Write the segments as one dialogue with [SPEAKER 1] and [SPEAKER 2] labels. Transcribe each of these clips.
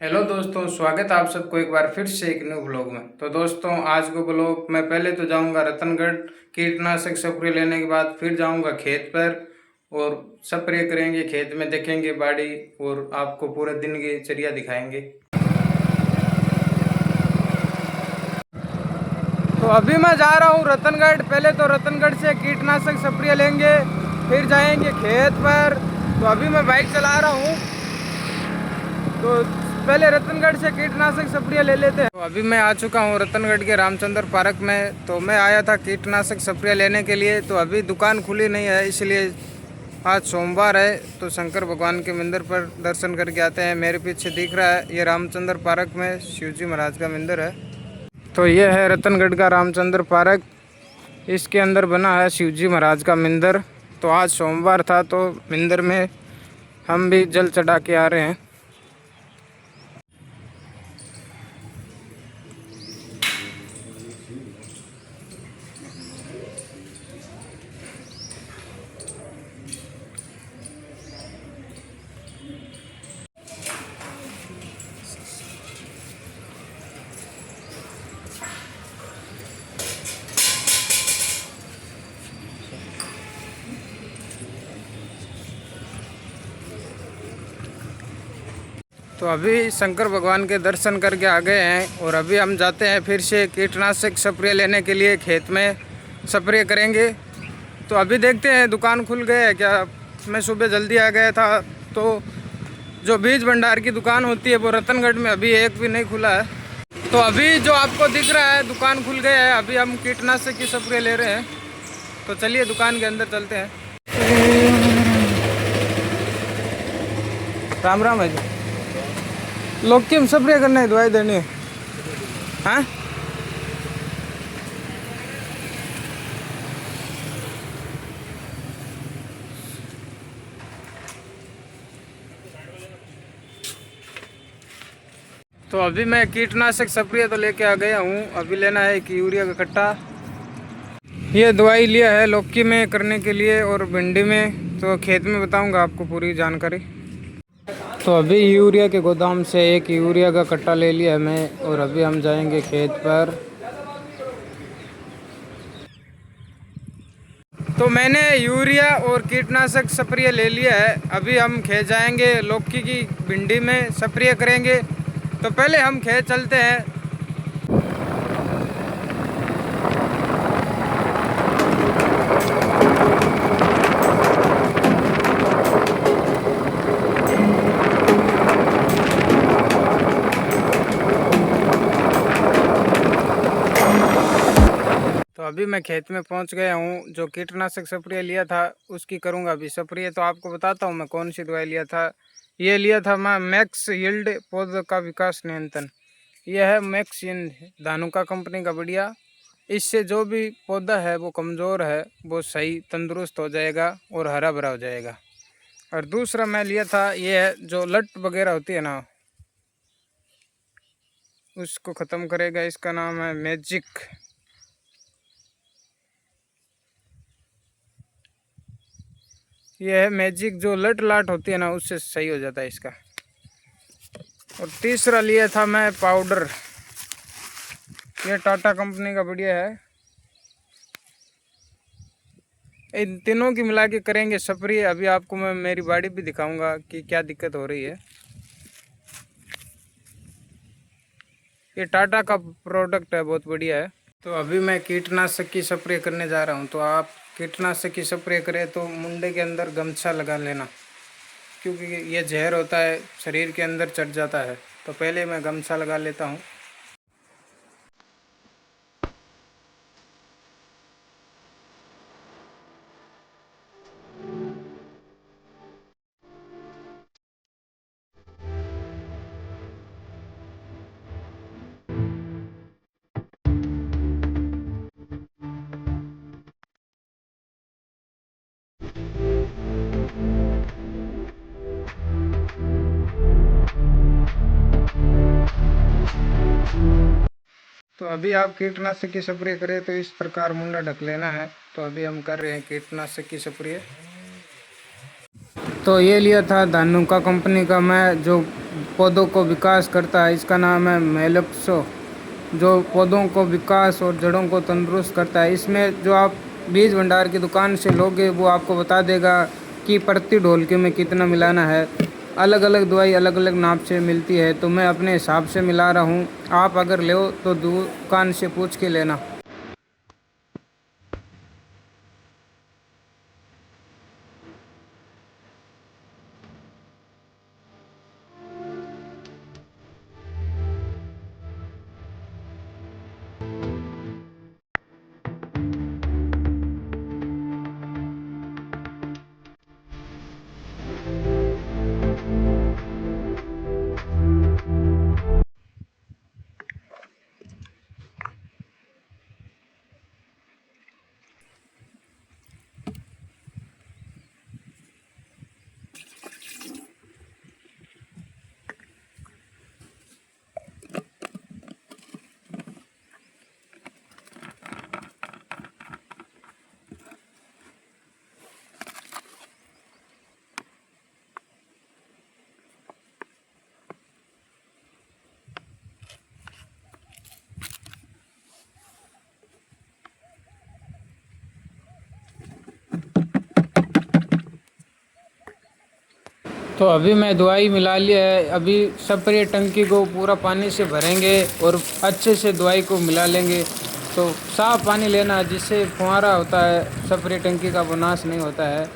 [SPEAKER 1] Hello दोस्तों, स्वागत है आप सबको एक बार फिर से एक न्यू ब्लॉग में। तो दोस्तों, आज को ब्लॉग मैं पहले तो जाऊंगा रतनगढ़ कीटनाशक स्प्रे लेने के बाद फिर जाऊंगा खेत पर और स्प्रे करेंगे। खेत में देखेंगे बाड़ी और आपको पूरे दिन की चर्या दिखाएंगे। तो अभी मैं जा रहा हूँ रतनगढ़। पहले तो रतनगढ़ से कीटनाशक स्प्रे लेंगे, फिर जाएंगे खेत पर। तो अभी मैं बाइक चला रहा हूँ, तो पहले रतनगढ़ से कीटनाशक स्प्रे ले लेते हैं। तो अभी मैं आ चुका हूँ रतनगढ़ के रामचंद्र पार्क में। तो मैं आया था कीटनाशक स्प्रे लेने के लिए, तो अभी दुकान खुली नहीं है, इसलिए आज सोमवार है तो शंकर भगवान के मंदिर पर दर्शन करके आते हैं। मेरे पीछे दिख रहा है ये रामचंद्र पार्क में शिवजी महाराज का मंदिर है। तो ये है रतनगढ़ का रामचंद्र पार्क, इसके अंदर बना है शिवजी महाराज का मंदिर। तो आज सोमवार था तो मंदिर में हम भी जल चढ़ा के आ रहे हैं। तो अभी शंकर भगवान के दर्शन करके आ गए हैं और अभी हम जाते हैं फिर से कीटनाशक स्प्रे लेने के लिए। खेत में स्प्रे करेंगे। तो अभी देखते हैं दुकान खुल गए है क्या। मैं सुबह जल्दी आ गया था, तो जो बीज भंडार की दुकान होती है वो रतनगढ़ में अभी एक भी नहीं खुला है। तो अभी जो आपको दिख रहा है दुकान खुल गया है। अभी हम कीटनाशक की स्प्रे ले रहे हैं, तो चलिए दुकान के अंदर चलते हैं। राम राम है जी। लोग की स्प्रे करना है, दवाई देनी है। हाँ, तो अभी मैं कीटनाशक स्प्रे तो लेके आ गया हूँ। अभी लेना है एक यूरिया का कट्टा। ये दवाई लिया है लौकी में करने के लिए और भिंडी में। तो खेत में बताऊंगा आपको पूरी जानकारी। तो अभी यूरिया के गोदाम से एक यूरिया का कट्टा ले लिया है मैं, और अभी हम जाएंगे खेत पर। तो मैंने यूरिया और कीटनाशक स्प्रे ले लिया है। अभी हम खेत जाएंगे, लौकी की भिंडी में स्प्रे करेंगे। तो पहले हम खेत चलते हैं। तो अभी मैं खेत में पहुंच गया हूं। जो कीटनाशक स्प्रे लिया था उसकी करूंगा अभी स्प्रे। तो आपको बताता हूं मैं कौन सी दवाई लिया था। ये लिया था मैं मैक्स यील्ड पौधों का विकास नियंत्रण। यह है मैक्स यील्ड धानुका कंपनी का बढ़िया। इससे जो भी पौधा है वो कमज़ोर है वो सही तंदुरुस्त हो जाएगा और हरा भरा हो जाएगा। और दूसरा मैं लिया था ये है जो लट वगैरह होती है ना, उसको ख़त्म करेगा। इसका नाम है मैजिक। ये है मैजिक, जो लट लाट होती है ना उससे सही हो जाता है इसका। और तीसरा लिया था मैं पाउडर। ये टाटा कंपनी का बढ़िया है। इन तीनों की मिला के करेंगे स्प्रे। अभी आपको मैं मेरी बाड़ी भी दिखाऊंगा कि क्या दिक्कत हो रही है। ये टाटा का प्रोडक्ट है, बहुत बढ़िया है। तो अभी मैं कीटनाशक की स्प्रे करने जा रहा हूँ। तो आप कीटनाशक की स्प्रे करें तो मुंडे के अंदर गमछा लगा लेना, क्योंकि ये जहर होता है शरीर के अंदर चढ़ जाता है। तो पहले मैं गमछा लगा लेता हूँ। तो अभी आप कीटनाशक की स्प्रे करें तो इस प्रकार मुंडा ढक लेना है। तो अभी हम कर रहे हैं कीटनाशक की स्प्रे। तो ये लिया था धानुका कंपनी का मैं, जो पौधों को विकास करता है, इसका नाम है मेलोक्सो, जो पौधों को विकास और जड़ों को तंदुरुस्त करता है। इसमें जो आप बीज भंडार की दुकान से लोगे वो आपको बता देगा कि प्रति ढोलकी में कितना मिलाना है। अलग अलग दवाई अलग अलग नाप से मिलती है, तो मैं अपने हिसाब से मिला रहा हूँ। आप अगर ले तो दुकान से पूछ के लेना। तो अभी मैं दवाई मिला लिया है। अभी स्प्रे टंकी को पूरा पानी से भरेंगे और अच्छे से दवाई को मिला लेंगे। तो साफ पानी लेना, जिससे फुहारा होता है स्प्रे टंकी का वो नाश नहीं होता है।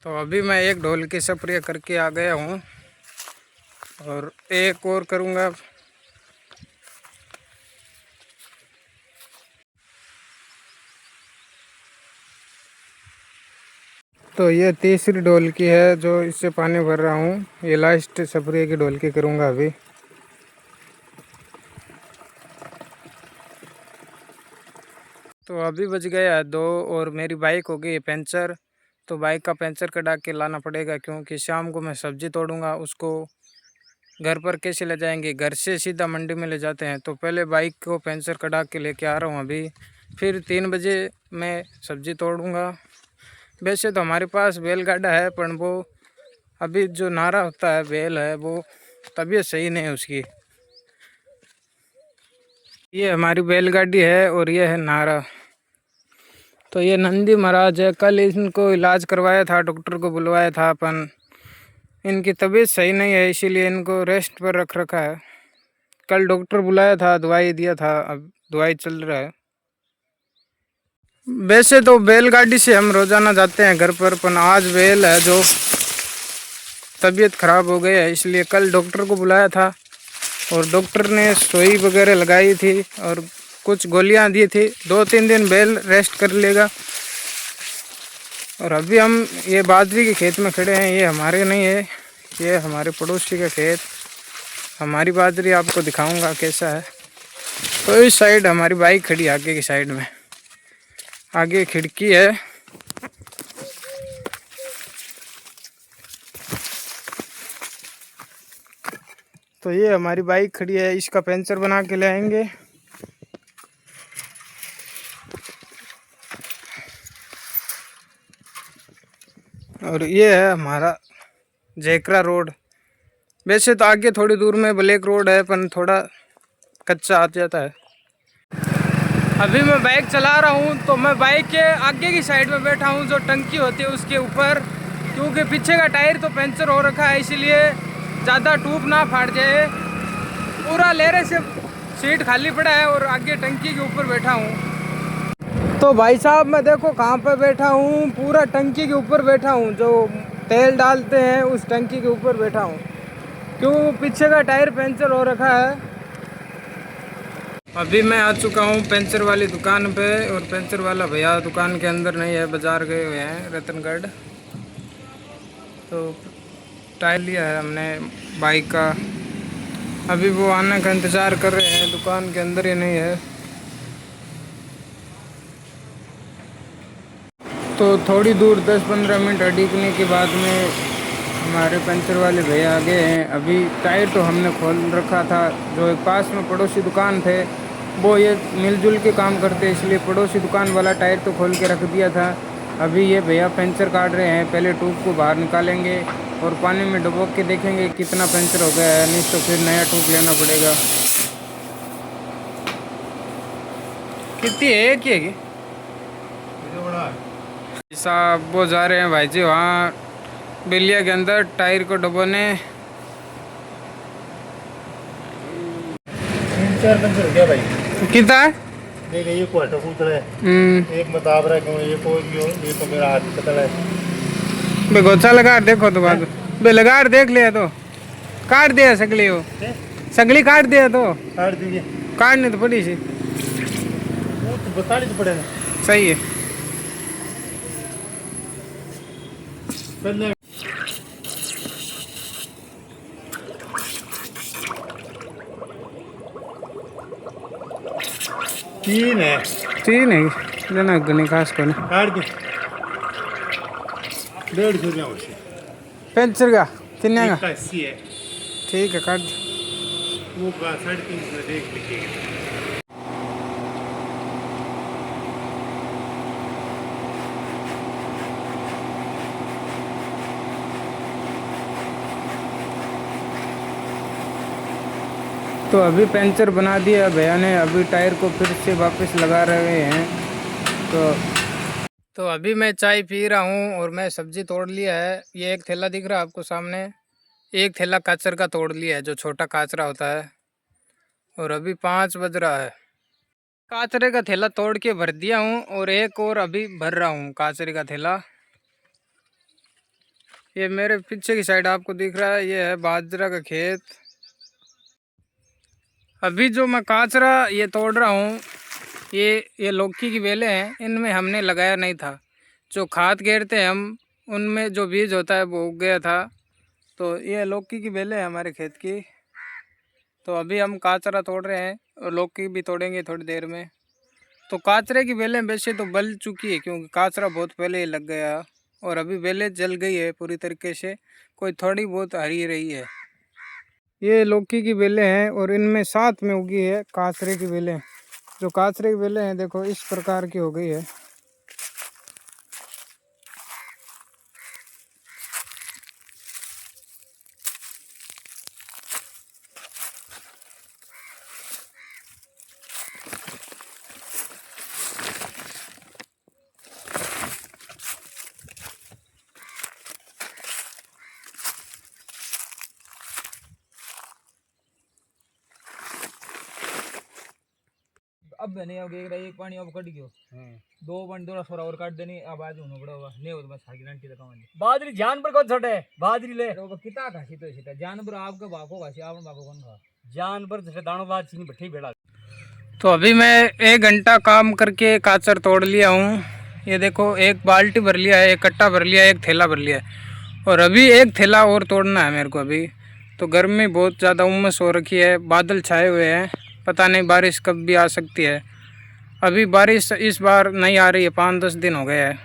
[SPEAKER 1] तो अभी मैं एक ढोल की स्प्रे करके आ गया हूँ और एक और करूँगा। तो ये तीसरी ढोल की है जो इससे पानी भर रहा हूँ। ये लास्ट स्प्रे की ढोल की करूँगा अभी। तो अभी बज गया है 2 और मेरी बाइक हो गई है पंचर। तो बाइक का पंचर कटा के लाना पड़ेगा, क्योंकि शाम को मैं सब्ज़ी तोड़ूंगा। उसको घर पर कैसे ले जाएंगे, घर से सीधा मंडी में ले जाते हैं। तो पहले बाइक को पंचर कटा के लेके आ रहा हूँ अभी। फिर 3 बजे मैं सब्ज़ी तोड़ूंगा। वैसे तो हमारे पास बैलगाड़ा है, पर वो अभी जो नारा होता है बैल है वो तबीयत सही नहीं है उसकी। ये हमारी बैलगाड़ी है और ये है नारा। तो ये नंदी महाराज है। कल इनको इलाज करवाया था, डॉक्टर को बुलवाया था, अपन इनकी तबीयत सही नहीं है, इसीलिए इनको रेस्ट पर रख रखा है। कल डॉक्टर बुलाया था, दवाई दिया था, अब दवाई चल रहा है। वैसे तो बैलगाड़ी से हम रोजाना जाते हैं घर पर आज बैल है जो तबीयत खराब हो गई है, इसलिए कल डॉक्टर को बुलाया था और डॉक्टर ने सुई वगैरह लगाई थी और कुछ गोलियां दी थी। 2-3 दिन बैल रेस्ट कर लेगा। और अभी हम ये बाजरी के खेत में खड़े हैं। ये हमारे नहीं है, ये हमारे पड़ोसी का खेत। हमारी बाजरी आपको दिखाऊंगा कैसा है। तो इस साइड हमारी बाइक खड़ी, आगे की साइड में, आगे खिड़की है। तो ये हमारी बाइक खड़ी है, इसका पंचर बना के ले आएंगे। और ये है हमारा जयकरा रोड। वैसे तो आगे थोड़ी दूर में ब्लैक रोड है, पर थोड़ा कच्चा आ जाता है। अभी मैं बाइक चला रहा हूँ, तो मैं बाइक के आगे की साइड में बैठा हूँ, जो टंकी होती है उसके ऊपर, क्योंकि पीछे का टायर तो पंचर हो रखा है, इसीलिए ज़्यादा ट्यूब ना फाड़ जाए। पूरा लेरे से सीट खाली पड़ा है और आगे टंकी के ऊपर बैठा हूँ। तो भाई साहब मैं देखो कहाँ पर बैठा हूँ, पूरा टंकी के ऊपर बैठा हूँ। जो तेल डालते हैं उस टंकी के ऊपर बैठा हूँ। क्यों पीछे का टायर पंचर हो रखा है। अभी मैं आ चुका हूँ पंचर वाली दुकान पे और पंचर वाला भैया दुकान के अंदर नहीं है, बाजार गए हुए हैं रतनगढ़। तो टायर लिया है हमने बाइक का, अभी वो आने का इंतज़ार कर रहे हैं, दुकान के अंदर ही नहीं है। तो थोड़ी दूर 10-15 मिनट अड़ीकने के बाद में हमारे पंचर वाले भैया आ गए हैं। अभी टायर तो हमने खोल रखा था, जो एक पास में पड़ोसी दुकान थे वो ये मिलजुल के काम करते, इसलिए पड़ोसी दुकान वाला टायर तो खोल के रख दिया था। अभी ये भैया पंचर काट रहे हैं, पहले ट्यूब को बाहर निकालेंगे और पानी में डुबो के देखेंगे कितना पंचर हो गया है, नहीं तो फिर नया ट्यूब लेना पड़ेगा। कितनी है एक ही है साहब? वो जा रहे हैं भाई जी वहाँ बिलिया के अंदर टायर को डुबोने।
[SPEAKER 2] 3-4 पंचर हो गया भाई।
[SPEAKER 1] कितना है?
[SPEAKER 2] देख ये क्वार्टर पूछ रहा है, एक में दाब रहा है क्यों, ये कोई भी हो, ये तो मेरा हाथ कतल है।
[SPEAKER 1] बे गोचा लगा देखो तो बात बे लगा देख लिया तो काट दिया सगली, हो सगली काट दिया तो
[SPEAKER 2] काट दीजिए,
[SPEAKER 1] काटने तो पड़ी सी,
[SPEAKER 2] वो तो बतानी तो पड़ेगा।
[SPEAKER 1] सही है।
[SPEAKER 2] पहले 3 है,
[SPEAKER 1] 3 है लेना गनी खास को
[SPEAKER 2] काट दो 150 रुपया हो से
[SPEAKER 1] पंचर का कितने का?
[SPEAKER 2] 80 है,
[SPEAKER 1] ठीक है काट दो।
[SPEAKER 2] वो 350 में देख लीजिएगा।
[SPEAKER 1] तो अभी पंचर बना दिया भैया ने, अभी टायर को फिर से वापस लगा रहे हैं। तो अभी मैं चाय पी रहा हूँ और मैं सब्जी तोड़ लिया है। ये एक थैला दिख रहा है आपको सामने, एक थैला काचर का तोड़ लिया है जो छोटा काचरा होता है। और अभी 5 बज रहा है, काचरे का थैला तोड़ के भर दिया हूँ और एक और अभी भर रहा हूँ काचरे का थैला। ये मेरे पीछे की साइड आपको दिख रहा है, ये है बाजरा का खेत। अभी जो मैं काचरा ये तोड़ रहा हूँ, ये लौकी की बेलें हैं, इनमें हमने लगाया नहीं था। जो खाद घेरते हैं हम, उनमें जो बीज होता है वो उग गया था। तो ये लौकी की बेलें हैं हमारे खेत की। तो अभी हम काचरा तोड़ रहे हैं और लौकी भी तोड़ेंगे थोड़ी देर में। तो काचरे की बेलें वैसे तो गल चुकी है, क्योंकि काचरा बहुत पहले ही लग गया और अभी बेलें जल गई है पूरी तरीके से, कोई थोड़ी बहुत हरी रही है। ये लौकी की बेलें हैं और इनमें साथ में उगी है काचरे की बेलें। जो काचरे की बेलें हैं देखो इस प्रकार की हो गई है।
[SPEAKER 3] अब नहीं अब एक पानी अब कट गयो, 2 पानी थोड़ा सोरा और काट देनी। अब आज होना पड़ा हुआ नहीं हो तो बस हाकी गारंटी लगाऊंगी। बाजरी जानवर को छोटे बाजरी ले तो कितना खासी तो सीता जानवर आपके बाको खासी आपन बाको कौन खा जानवर जैसे दाणो बाज चीनी बैठी बेड़ा।
[SPEAKER 1] तो अभी मैं 1 घंटा काम करके काचर तोड़ लिया हूँ। ये देखो एक बाल्टी भर लिया है, एक कट्टा भर लिया है, एक थैला भर लिया है और अभी एक थैला और तोड़ना है मेरे को। अभी तो गर्मी बहुत ज़्यादा उमस हो रखी है, बादल छाए हुए हैं, पता नहीं बारिश कब भी आ सकती है। अभी बारिश इस बार नहीं आ रही है, 5-10 दिन हो गए हैं।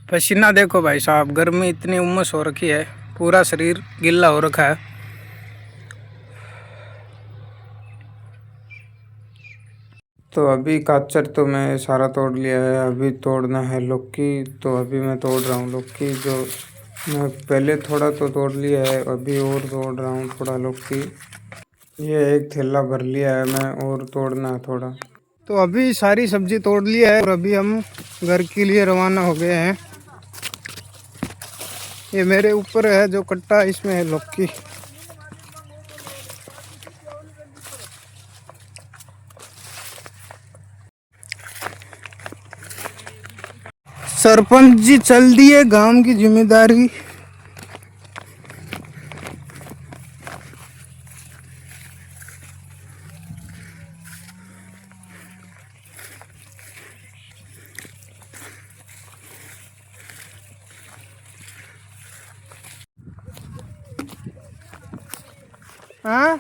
[SPEAKER 1] पसीना देखो भाई साहब, गर्मी इतनी उमस हो रखी है, पूरा शरीर गीला हो रखा है। तो अभी काचर तो मैं सारा तोड़ लिया है, अभी तोड़ना है लौकी। तो अभी मैं तोड़ रहा हूँ लौकी, जो मैं पहले थोड़ा तो तोड़ लिया है, अभी और तोड़ रहा हूँ थोड़ा लौकी। ये एक थैला भर लिया है मैं, और तोड़ना है थोड़ा। तो अभी सारी सब्जी तोड़ ली है और अभी हम घर के लिए रवाना हो गए हैं। ये मेरे ऊपर है जो कट्टा, इसमें है लौकी। सरपंच जी चल दिए गांव की जिम्मेदारी। हाँ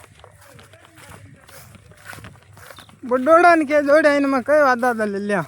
[SPEAKER 1] बड़ोड़ा ने क्या जोड़ा इनमें कई वादा ले लिया।